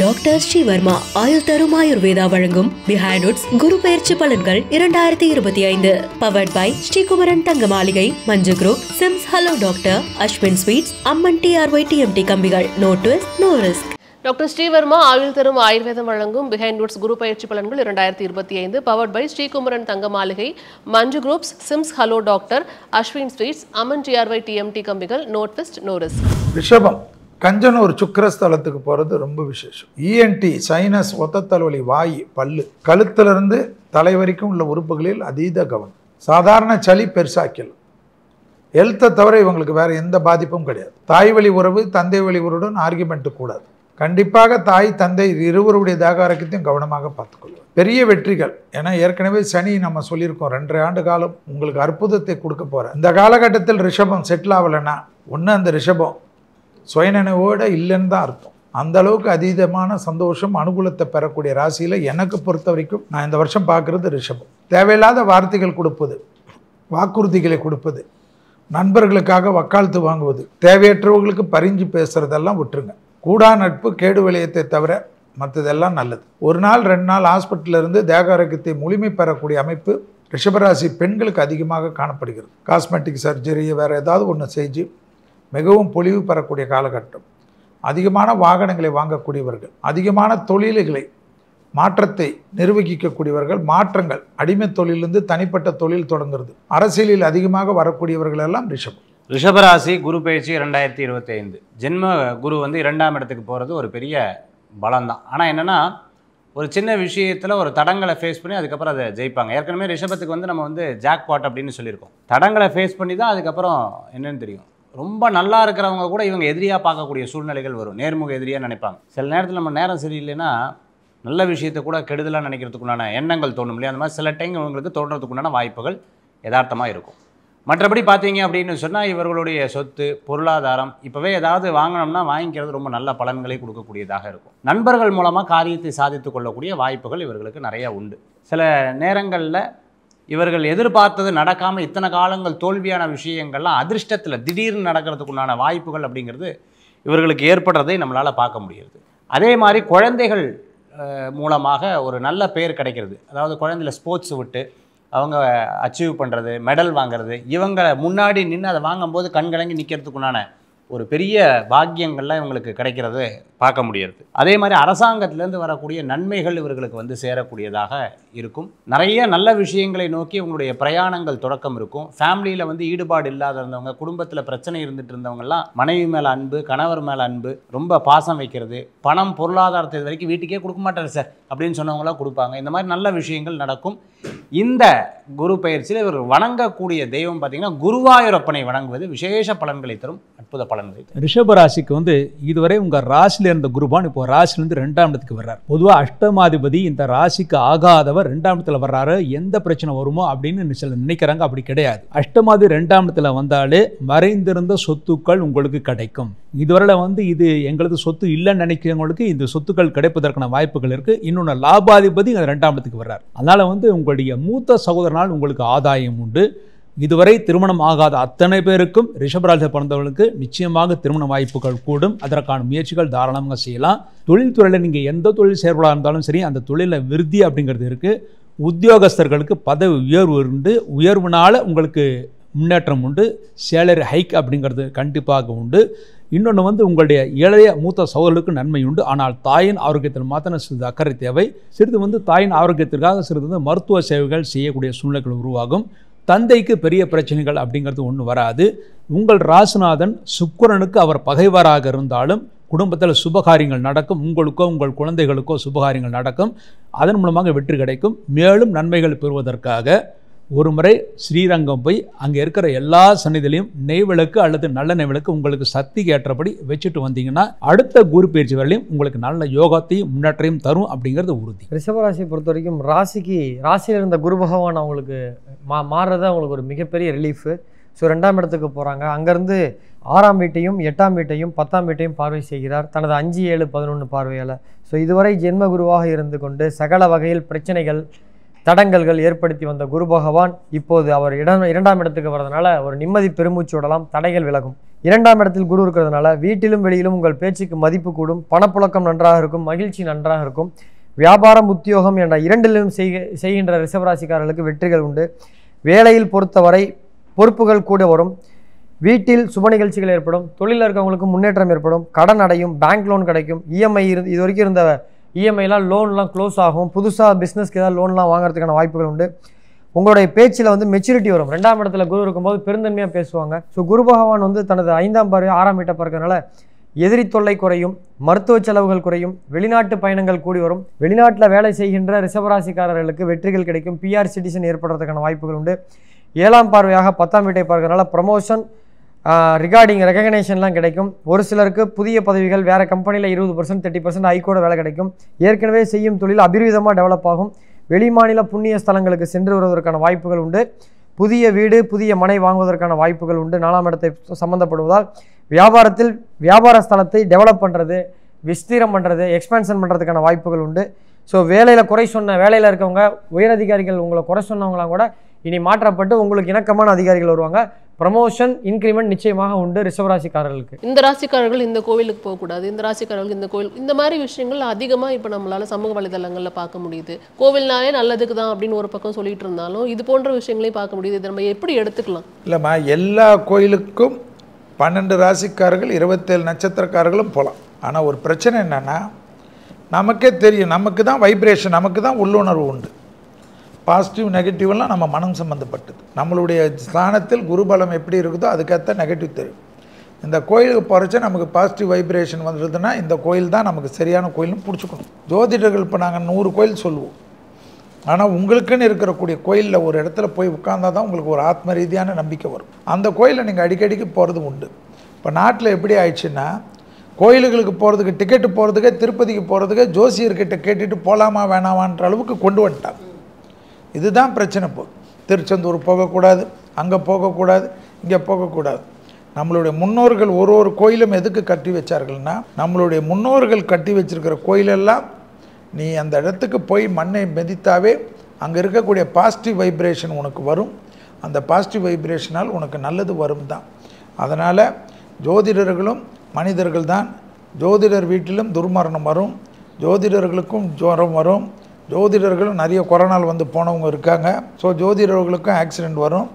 Doctor Srivarma ஆயுள் தரும் ஆயுர்வேதா வழங்கும் பிஹைண்ட் உட்ஸ் குரு பெயர்ச்சி பலன்கள் 2025 powered by Srikumaran Thanga Maligai, Manju group, SIMS hello doctor, Aswin sweets, Amman TRY TMT கம்பிகள். No twist, no risk. Doctor Srivarma ஆயுள் தரும் ஆயுர்வேதம் வழங்கும் பிஹைண்ட் உட்ஸ் குரு பயிற்சி பலன்கள் 2025 powered by Srikumaran Thanga Maligai, Manju groups, SIMS hello doctor, Aswin sweets, Amman TRY TMT கம்பிகள். No twist, no risk. ரிஷபம் கஞ்சனூர் சுக்கிரஸ்தலத்துக்கு போகிறது ரொம்ப விசேஷம். ENT, சைனஸ், ஒத்த தலைவலி, வாய், பல்லு, கழுத்திலிருந்து தலை வரைக்கும் உள்ள உறுப்புகளில் அதீத கவனம். சாதாரண சளி பெருசாக்கல். ஹெல்த்தை தவிர இவங்களுக்கு வேறு எந்த பாதிப்பும் கிடையாது. தாய் வழி உறவு, தந்தை வழி உறவுடன் ஆர்கியூமெண்ட்டு கூடாது. கண்டிப்பாக தாய் தந்தை இருவருடைய ஆரோக்கியத்தையும் கவனமாக பார்த்துக்கொள்வார். பெரிய வெற்றிகள், ஏன்னா ஏற்கனவே சனி நம்ம சொல்லியிருக்கோம் 2.5 ஆண்டு காலம் உங்களுக்கு அற்புதத்தை கொடுக்க போகிறேன். இந்த காலகட்டத்தில் ரிஷபம் செட்டில் ஆகலைன்னா ஒன்று அந்த ரிஷபம் சுயநினைவோடு இல்லைன்னு தான் அர்த்தம். அந்த அளவுக்கு அதீதமான சந்தோஷம், அனுகூலத்தை பெறக்கூடிய ராசியில் எனக்கு பொறுத்த வரைக்கும் நான் இந்த வருஷம் பார்க்குறது ரிஷபம். தேவையில்லாத வார்த்தைகள் கொடுப்பது, வாக்குறுதிகளை கொடுப்பது, நண்பர்களுக்காக வக்காலத்து வாங்குவது, தேவையற்றவர்களுக்கு பறிஞ்சு பேசுகிறதெல்லாம் விட்டுருங்க. கூடா நட்பு கேடு விளையத்தை தவிர மற்றதெல்லாம் நல்லது. 1 நாள் 2 நாள் ஹாஸ்பிட்டலில் இருந்து தேக ஆரோக்கியத்தை முழுமை பெறக்கூடிய அமைப்பு ரிஷபராசி பெண்களுக்கு அதிகமாக காணப்படுகிறது. காஸ்மெட்டிக் சர்ஜரி வேறு ஏதாவது ஒன்று செஞ்சு மிகவும் பொலிவு பெறக்கூடிய காலகட்டம். அதிகமான வாகனங்களை வாங்கக்கூடியவர்கள், அதிகமான தொழில்களை மாற்றத்தை நிர்வகிக்கக்கூடியவர்கள், மாற்றங்கள், அடிமை தொழிலிருந்து தனிப்பட்ட தொழில் தொடங்குறது, அரசியலில் அதிகமாக வரக்கூடியவர்கள் எல்லாம் ரிஷபம். ரிஷபராசி குரு பயிற்சி 2025 ஜென்ம குரு 2ஆம் இடத்துக்கு போகிறது ஒரு பெரிய பலம்தான். ஆனால் என்னென்னா ஒரு சின்ன விஷயத்தில் ஒரு தடங்களை ஃபேஸ் பண்ணி அதுக்கப்புறம் அதை ஜெயிப்பாங்க. ஏற்கனவே ரிஷபத்துக்கு நம்ம ஜாக்பாட் அப்படின்னு சொல்லியிருக்கோம். தடங்களை ஃபேஸ் பண்ணி தான் அதுக்கப்புறம் என்னென்னு தெரியும். ரொம்ப நல்லா இருக்கிறவங்க கூட இவங்க எதிரியாக பார்க்கக்கூடிய சூழ்நிலைகள் வரும். நேர்முக எதிரியாக நினைப்பாங்க. சில நேரத்தில் நம்ம நேரம் சரியில்லைன்னா நல்ல விஷயத்தை கூட கெடுதலாக நினைக்கிறதுக்குண்டான எண்ணங்கள் தோணும் இல்லையா? அந்த மாதிரி சில டைம் இவங்களுக்கு தோன்றதுக்குண்டான வாய்ப்புகள் யதார்த்தமாக இருக்கும். மற்றபடி பார்த்தீங்க அப்படின்னு சொன்னால் இவர்களுடைய சொத்து, பொருளாதாரம் இப்போவே ஏதாவது வாங்கினோம்னா வாங்கிக்கிறது ரொம்ப நல்ல பலன்களை கொடுக்கக்கூடியதாக இருக்கும். நண்பர்கள் மூலமாக காரியத்தை சாதித்து கொள்ளக்கூடிய வாய்ப்புகள் இவர்களுக்கு நிறையா உண்டு. சில நேரங்களில் இவர்கள் எதிர்பார்த்தது நடக்காமல் இத்தனை காலங்கள் தோல்வியான விஷயங்கள்லாம் அதிர்ஷ்டத்தில் திடீர்னு நடக்கிறதுக்குண்டான வாய்ப்புகள் அப்படிங்கிறது இவர்களுக்கு ஏற்படுறதை நம்மளால் பார்க்க முடியுது. அதே மாதிரி குழந்தைகள் மூலமாக ஒரு நல்ல பேர் கிடைக்கிறது. அதாவது குழந்தைல ஸ்போர்ட்ஸ் விட்டு அவங்க அச்சீவ் பண்ணுறது, மெடல் வாங்கிறது, இவங்க முன்னாடி நின்று அதை வாங்கும்போது கண்கலங்கி நிற்கிறதுக்குண்டான ஒரு பெரிய பாக்கியங்கள்லாம் இவங்களுக்கு கிடைக்கிறது பார்க்க முடியாது. அதே மாதிரி அரசாங்கத்திலேருந்து வரக்கூடிய நன்மைகள் இவர்களுக்கு சேரக்கூடியதாக இருக்கும். நிறைய நல்ல விஷயங்களை நோக்கி இவங்களுடைய பிரயாணங்கள் தொடக்கம் இருக்கும். ஃபேமிலியில் ஈடுபாடு இல்லாத இருந்தவங்க, குடும்பத்தில் பிரச்சனை இருந்துட்டு இருந்தவங்கலாம் மனைவி மேலே அன்பு, கணவர் மேலே அன்பு, ரொம்ப பாசம் வைக்கிறது, பணம் பொருளாதாரத்தை இது வரைக்கும் வீட்டுக்கே கொடுக்க மாட்டார் சார் அப்படின்னு சொன்னவங்களாம் கொடுப்பாங்க. இந்த மாதிரி நல்ல விஷயங்கள் நடக்கும். இந்த குரு பயிற்சியில் இவர் வணங்கக்கூடிய தெய்வம் பார்த்தீங்கன்னா குருவாயூரப்பனை வணங்குவது விசேஷ பலன்களை தரும், அற்புத பலன்களை தரும். ரிஷபராசிக்கு இதுவரை உங்கள் ராசியில் இருந்த குருபான் இப்போ ராசிலேருந்து 2ஆம் இடத்துக்கு வர்றார். பொதுவாக அஷ்டமாதிபதி இந்த ராசிக்கு ஆகாதவர் 2ஆம் இடத்துல வர்றாரு, எந்த பிரச்சனை வருமோ அப்படின்னு சில நினைக்கிறாங்க. அப்படி கிடையாது. அஷ்டமாதி 2ஆம் இடத்துல வந்தாலே மறைந்திருந்த சொத்துக்கள் உங்களுக்கு கிடைக்கும். இதுவரை இது எங்களது சொத்து இல்லைன்னு நினைக்கிறவங்களுக்கு இந்த சொத்துக்கள் கிடைப்பதற்கான வாய்ப்புகள் இருக்குது. இன்னொன்று லாபாதிபதி 2ஆம் இடத்துக்கு வர்றார். அதனால் உங்களுடைய மூத்த சகோதரனால் உங்களுக்கு ஆதாயம் உண்டு. இதுவரை திருமணம் ஆகாத அத்தனை பேருக்கும் ரிஷபராசி பிறந்தவர்களுக்கு நிச்சயமாக திருமண வாய்ப்புகள் கூடும். அதற்கான முயற்சிகள் தாராளமாக செய்யலாம். தொழில்துறையில் நீங்கள் எந்த தொழில் செயல்படாக இருந்தாலும் சரி, அந்த தொழிலில் விருத்தி அப்படிங்கிறது இருக்குது. உத்தியோகஸ்தர்களுக்கு பதவி உயர்வு உண்டு. உயர்வுனால உங்களுக்கு முன்னேற்றம் உண்டு. சேலரி ஹைக் அப்படிங்கிறது கண்டிப்பாக உண்டு. இன்னொன்று உங்களுடைய இளைய மூத்த சகோதரர்களுக்கு நன்மை உண்டு. ஆனால் தாயின் ஆரோக்கியத்தில் மாத்திரம் சிறிது அக்கறை தேவை. சிறிது தாயின் ஆரோக்கியத்திற்காக சிறிது மருத்துவ சேவைகள் செய்யக்கூடிய சூழ்நிலைகள் உருவாகும். தந்தைக்கு பெரிய பிரச்சனைகள் அப்படிங்கிறது ஒன்று வராது. உங்கள் ராசிநாதன் சுக்கிரனுக்கு அவர் பகைவராக இருந்தாலும் குடும்பத்தில் சுபகாரியங்கள் நடக்கும். உங்களுக்கோ உங்கள் குழந்தைகளுக்கோ சுபகாரியங்கள் நடக்கும். அதன் மூலமாக வெற்றி கிடைக்கும். மேலும் நன்மைகள் பெறுவதற்காக ஒரு முறை ஸ்ரீரங்கம் போய் அங்கே இருக்கிற எல்லா சன்னிதிலையும் நெய் விளக்கு அல்லது நல்ல நெய் விளக்கு உங்களுக்கு சக்திக்கு ஏற்றபடி வச்சுட்டு வந்தீங்கன்னா அடுத்த குரு பயிற்சி வரையிலும் உங்களுக்கு நல்ல யோகத்தையும் முன்னேற்றையும் தரும் அப்படிங்கிறது உறுதி. ரிஷபராசியை பொறுத்த வரைக்கும் ராசியில் இருந்த குரு பகவான் அவங்களுக்கு மாறுறது அவங்களுக்கு ஒரு மிகப்பெரிய ரிலீஃபு. ஸோ 2ஆம் இடத்துக்கு போகிறாங்க. அங்கேருந்து 6ஆம் வீட்டையும் 8ஆம் வீட்டையும் 10ஆம் வீட்டையும் பார்வை செய்கிறார் தனது 5, 7, 11 பார்வையால். ஸோ இதுவரை ஜென்ம குருவாக இருந்து கொண்டு சகல வகையில் பிரச்சனைகள், தடங்கல்கள் ஏற்படுத்தி வந்த குரு பகவான் இப்போது அவர் இரண்டாம் இடத்துக்கு வரதுனால ஒரு நிம்மதி பெருமூச்சு விடலாம், தடைகள் விலகும். 2ஆம் இடத்தில் குரு இருக்கிறதுனால வீட்டிலும் வெளியிலும் உங்கள் பேச்சுக்கு மதிப்பு கூடும், பணப்புழக்கம் நன்றாக இருக்கும், மகிழ்ச்சி நன்றாக இருக்கும். வியாபாரம் உத்தியோகம் என்ற இரண்டிலும் செய்கின்ற ரிஷபராசிக்காரர்களுக்கு வெற்றிகள் உண்டு. வேலையில் பொறுத்தவரை பொறுப்புகள் கூட வரும். வீட்டில் சுப நிகழ்ச்சிகள் ஏற்படும். தொழிலில் இருக்கவங்களுக்கு முன்னேற்றம் ஏற்படும். கடன் அடையும், பேங்க் லோன் கிடைக்கும். இஎம்ஐ இது வரைக்கும் இருந்த இஎம்ஐலாம் லோன்லாம் க்ளோஸ் ஆகும். புதுசாக பிஸ்னஸ்க்கு ஏதாவது லோன்லாம் வாங்குறதுக்கான வாய்ப்புகள் உண்டு. உங்களுடைய பேச்சில் மெச்சூரிட்டி வரும். 2ஆம் இடத்துல குரு இருக்கும்போது பெருந்தன்மையாக பேசுவாங்க. ஸோ குரு பகவான் தனது 5ஆம் பார்வை 6ஆம் வீட்டை பார்க்கறதுனால எதிரி தொல்லை குறையும், மருத்துவ செலவுகள் குறையும், வெளிநாட்டு பயணங்கள் கூடி வரும். வெளிநாட்டில் வேலை செய்கின்ற ரிஷபராசிக்காரர்களுக்கு வெற்றிகள் கிடைக்கும். பிஆர் சிட்டிசன் ஏற்படுறதுக்கான வாய்ப்புகள் உண்டு. 7ஆம் பார்வையாக 10ஆம் வீட்டை பார்க்கறதுனால ப்ரமோஷன் ரிகார்டிங் ரெகக்னேஷன்லாம் கிடைக்கும். ஒரு சிலருக்கு புதிய பதவிகள் வேறு கம்பெனியில் 20% 30% ஹைகோட வேலை கிடைக்கும். ஏற்கனவே செய்யும் தொழில் அபிவிதமாக டெவலப் ஆகும். வெளிமாநில புண்ணிய ஸ்தலங்களுக்கு சென்று வருவதற்கான வாய்ப்புகள் உண்டு. புதிய வீடு புதிய மனை வாங்குவதற்கான வாய்ப்புகள் உண்டு. 4ஆம் இடத்தை சம்மந்தப்படுவதால் வியாபாரத்தில் வியாபார ஸ்தலத்தை டெவலப் பண்ணுறது, விஸ்தீரம் பண்ணுறது, எக்ஸ்பேன்ஷன் பண்ணுறதுக்கான வாய்ப்புகள் உண்டு. ஸோ வேலையில் குறை சொன்ன வேலையில் இருக்கவங்க உயரதிகாரிகள் உங்களை குறை சொன்னவங்களாம் கூட இனி மாற்றப்பட்டு உங்களுக்கு இணக்கமான அதிகாரிகள் வருவாங்க. ப்ரமோஷன் இன்க்ரிமெண்ட் நிச்சயமாக உண்டு ரிஷபராசிக்காரர்களுக்கு. இந்த ராசிக்காரர்கள் இந்த கோவிலுக்கு போகக்கூடாது, இந்த ராசிக்காரர்கள் இந்த கோவில், இந்த மாதிரி விஷயங்கள் அதிகமாக இப்போ நம்மளால சமூக வலைதளங்களில் பார்க்க முடியுது. கோவில்னாலே நல்லதுக்கு தான் அப்படின்னு ஒரு பக்கம் சொல்லிட்டு இருந்தாலும் இது போன்ற விஷயங்களையும் பார்க்க முடியுது. இதை நம்ம எப்படி எடுத்துக்கலாம்? இல்லைம்மா, எல்லா கோயிலுக்கும் 12 ராசிக்காரர்கள் 27 நட்சத்திரக்காரர்களும் போகலாம். ஆனால் ஒரு பிரச்சனை என்னென்னா, நமக்கே தெரியும், நமக்கு தான் வைப்ரேஷன், நமக்கு தான் உள்ளுணர்வு உண்டு. பாசிட்டிவ் நெகட்டிவ்லாம் நம்ம மனம் சம்மந்தப்பட்டது. நம்மளுடைய ஸ்தானத்தில் குருபலம் எப்படி இருக்குதோ அதுக்கேற்ற நெகட்டிவ் தெரியும். இந்த கோயிலுக்கு போகிறச்ச நமக்கு பாசிட்டிவ் வைப்ரேஷன் வந்துடுதுன்னா இந்த கோயில் தான் நமக்கு சரியான கோயில்னு பிடிச்சிக்கணும். ஜோதிடர்கள் இப்போ நாங்கள் 100 கோயில் சொல்லுவோம். ஆனால் உங்களுக்குன்னு இருக்கக்கூடிய கோயிலில் ஒரு இடத்துல போய் உட்கார்ந்தா தான் உங்களுக்கு ஒரு ஆத்ம ரீதியான நம்பிக்கை வரும். அந்த கோயிலை நீங்கள் அடிக்கடிக்கு போகிறது உண்டு. இப்போ நாட்டில் எப்படி ஆயிடுச்சுன்னா, கோயில்களுக்கு போகிறதுக்கு டிக்கெட்டு போகிறதுக்கே, திருப்பதிக்கு போகிறதுக்கே ஜோசியர்கிட்ட கேட்டுட்டு போகலாமா வேணாமான்ற அளவுக்கு கொண்டு வந்துட்டாங்க. இதுதான் பிரச்சனை. திருச்செந்தூர் போகக்கூடாது, அங்கே போகக்கூடாது, இங்கே போகக்கூடாது. நம்மளுடைய முன்னோர்கள் ஒரு கோயிலும் எதுக்கு கட்டி வச்சார்கள்னா, நம்மளுடைய முன்னோர்கள் கட்டி வச்சிருக்கிற கோயிலெல்லாம் நீ அந்த இடத்துக்கு போய் மண்ணை மிதித்தாவே அங்கே இருக்கக்கூடிய பாசிட்டிவ் வைப்ரேஷன் உனக்கு வரும். அந்த பாசிட்டிவ் வைப்ரேஷனால் உனக்கு நல்லது வரும் தான். அதனால் ஜோதிடர்களும் மனிதர்கள் தான். ஜோதிடர் வீட்டிலும் துர்மரணம் வரும், ஜோதிடர்களுக்கும் ஜுரம் வரும். ஜோதிடர்களும் நிறைய கொரோனால் வந்து போனவங்க இருக்காங்க. ஸோ ஜோதிடர்களுக்கும் ஆக்சிடெண்ட் வரும்.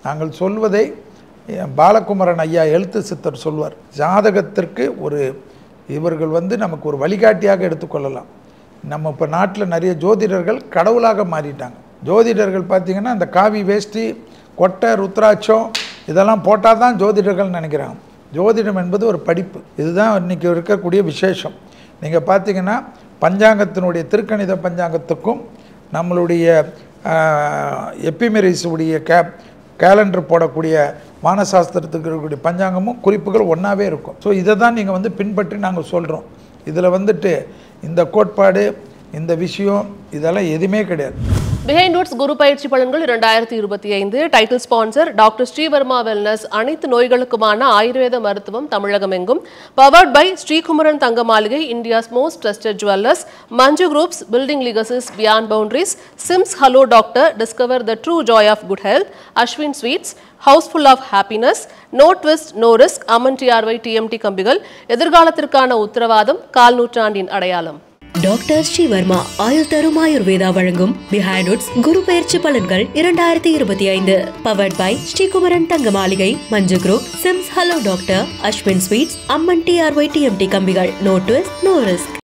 நாங்கள் சொல்வதை பாலகுமரன் ஐயா எழுத்து சித்தர் சொல்வார். ஜாதகத்திற்கு இவர்கள் நமக்கு ஒரு வழிகாட்டியாக எடுத்துக்கொள்ளலாம். நம்ம இப்போ நாட்டில் நிறைய ஜோதிடர்கள் கடவுளாக மாறிட்டாங்க. ஜோதிடர்கள் பார்த்திங்கன்னா இந்த காவி வேஷ்டி, கொட்டை, ருத்ராட்சம் இதெல்லாம் போட்டால் தான் ஜோதிடர்கள் நினைக்கிறாங்க. ஜோதிடம் என்பது ஒரு படிப்பு. இதுதான் இன்றைக்கி இருக்கக்கூடிய விசேஷம். நீங்கள் பார்த்தீங்கன்னா பஞ்சாங்கத்தினுடைய திருக்கணித பஞ்சாங்கத்துக்கும் நம்மளுடைய எப்பிமெரிஸ் உடைய கேலண்டர் போடக்கூடிய வானசாஸ்திரத்துக்கு இருக்கக்கூடிய பஞ்சாங்கமும் குறிப்புகள் ஒன்றாவே இருக்கும். ஸோ இதை தான் நீங்கள் பின்பற்றி நாங்கள் சொல்கிறோம். இதில் இந்த கோட்பாடு, இந்த விஷயம் இதெல்லாம் எதுவுமே கிடையாது. பிஹைண்ட் ரூட்ஸ் குரு பயிற்சி பலன்கள் 2025 title sponsor doctor Sreevarma wellness. அனைத்து நோய்களுக்குமான ஆயுர்வேத மருத்துவம் தமிழகம் எங்கும். Powered by Srikumaran Thanga Maligai, India's most trusted jewellers. Manju groups, building legacies beyond boundaries. SIMS hello doctor, discover the true joy of good health. Aswin sweets, housefull of happiness. No twist no risk, Amman TRY TMT கம்பிகள். எதிர்காலத்திற்கான உத்தரவாதம், கால் நூற்றாண்டின் அடையாளம். Doctor Srivarma ஆயுள் தரும் ஆயுர்வேதா வழங்கும் behind roots குரு பயிற்சி பலன்கள் 2025. Powered by Srikumaran Thanga Maligai, Manju group, SIMS hello doctor, Aswin sweets, Amman TRY TMT கம்பிகள். No twist no risk.